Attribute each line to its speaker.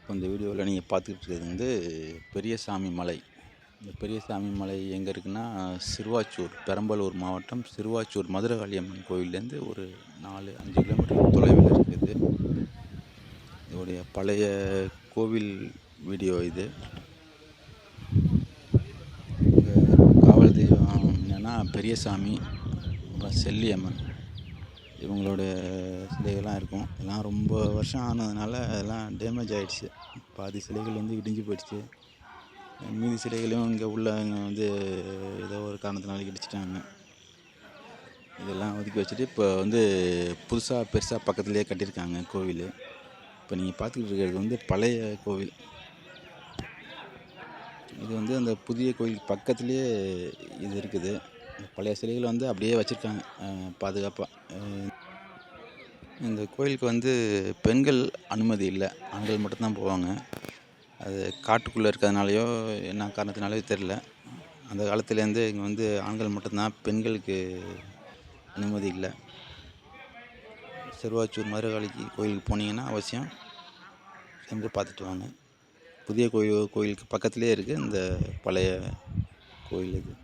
Speaker 1: இப்போ இந்த வீடியோவில் நீங்கள் பார்த்துக்கிட்டு இருக்கிறது வந்து பெரியசாமி மலை. இந்த பெரியசாமி மலை எங்கே இருக்குன்னா, சிறுவாச்சூர், பெரம்பலூர் மாவட்டம் சிறுவாச்சூர் மதுரகாளியம்மன் கோவில்லேருந்து ஒரு 4-5 கிலோமீட்டர் தொலைவில் இருக்குது. இதோடைய பழைய கோவில் வீடியோ இது. இங்கே காவல் தெய்வம் என்னென்னா பெரியசாமி, அப்புறம் செல்லியம்மன், இவங்களோட சிலைகள்லாம் இருக்கும். இதெல்லாம் ரொம்ப வருஷம் ஆனதுனால அதெல்லாம் டேமேஜ் ஆகிடுச்சு. பாதி சிலைகள் வந்து இடிஞ்சு போயிடுச்சு. மீதி சிலைகளையும் இங்கே உள்ளவங்க வந்து ஏதோ ஒரு காரணத்தினால இடிச்சிட்டாங்க. இதெல்லாம் ஒதுக்கி வச்சுட்டு இப்போ வந்து புதுசாக பெருசாக பக்கத்துலேயே கட்டியிருக்காங்க கோவில். இப்போ நீங்கள் பார்த்துக்கிட்டு இருக்கிறது வந்து பழைய கோவில். இது வந்து அந்த புதிய கோவில் பக்கத்துலேயே இது இருக்குது. பழைய சிலைகள் வந்து அப்படியே வச்சுருக்காங்க பாதுகாப்பாக. இந்த கோயிலுக்கு வந்து பெண்கள் அனுமதி இல்லை, ஆண்கள் மட்டும்தான் போவாங்க. அது காட்டுக்குள்ளே இருக்கிறதுனாலையோ என்ன காரணத்தினாலையோ தெரில. அந்த காலத்துலேருந்து இங்கே வந்து ஆண்கள் மட்டும்தான், பெண்களுக்கு அனுமதி இல்லை. சிறுவாச்சூர் மதுரகாளிக்கு கோயிலுக்கு போனீங்கன்னா அவசியம் சென்று பார்த்துட்டு வாங்க. புதிய கோயிலுக்கு பக்கத்துலேயே இருக்குது இந்த பழைய கோயில் இது.